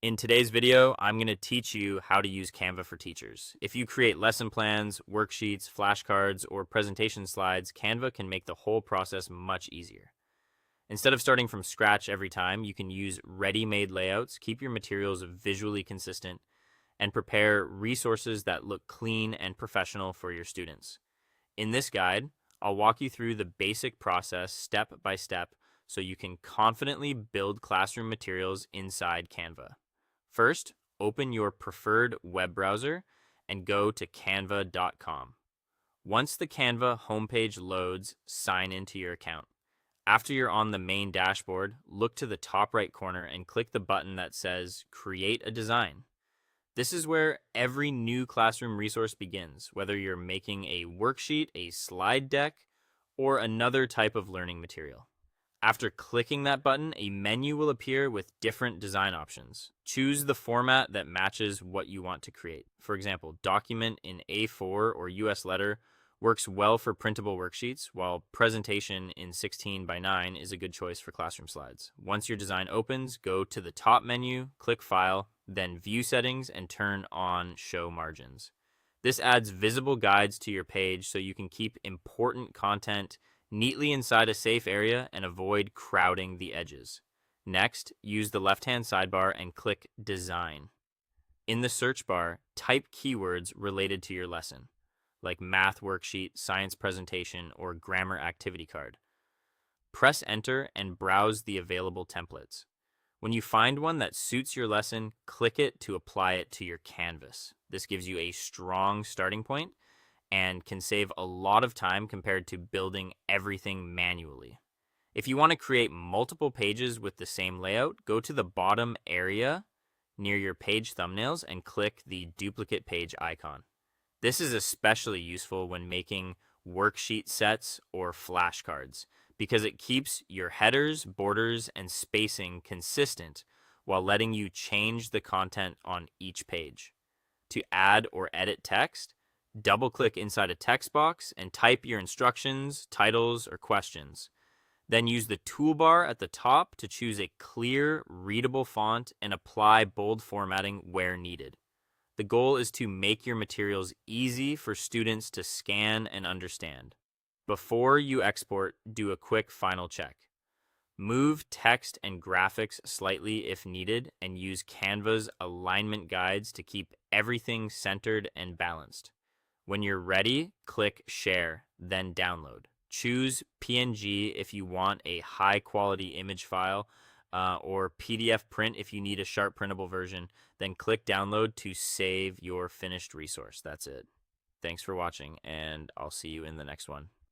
In today's video, I'm going to teach you how to use Canva for teachers. If you create lesson plans, worksheets, flashcards, or presentation slides, Canva can make the whole process much easier. Instead of starting from scratch every time, you can use ready-made layouts, keep your materials visually consistent, and prepare resources that look clean and professional for your students. In this guide, I'll walk you through the basic process step by step so you can confidently build classroom materials inside Canva. First, open your preferred web browser and go to canva.com. Once the Canva homepage loads, sign into your account. After you're on the main dashboard, look to the top right corner and click the button that says Create a Design. This is where every new classroom resource begins, whether you're making a worksheet, a slide deck, or another type of learning material. After clicking that button, a menu will appear with different design options. Choose the format that matches what you want to create. For example, document in A4 or US letter works well for printable worksheets, while presentation in 16 by 9 is a good choice for classroom slides. Once your design opens, go to the top menu, click File, then View Settings, and turn on Show Margins. This adds visible guides to your page so you can keep important content neatly inside a safe area and avoid crowding the edges. Next, use the left-hand sidebar and click Design. In the search bar, type keywords related to your lesson, like math worksheet, science presentation, or grammar activity card. Press Enter and browse the available templates. When you find one that suits your lesson, click it to apply it to your canvas. This gives you a strong starting point and can save a lot of time compared to building everything manually. If you want to create multiple pages with the same layout, go to the bottom area near your page thumbnails and click the duplicate page icon. This is especially useful when making worksheet sets or flashcards because it keeps your headers, borders, and spacing consistent while letting you change the content on each page. To add or edit text, double-click inside a text box and type your instructions, titles, or questions. Then use the toolbar at the top to choose a clear, readable font and apply bold formatting where needed. The goal is to make your materials easy for students to scan and understand. Before you export, do a quick final check. Move text and graphics slightly if needed, and use Canva's alignment guides to keep everything centered and balanced. When you're ready, click Share, then Download. Choose PNG if you want a high-quality image file, or PDF print if you need a sharp printable version. Then click Download to save your finished resource. That's it. Thanks for watching, and I'll see you in the next one.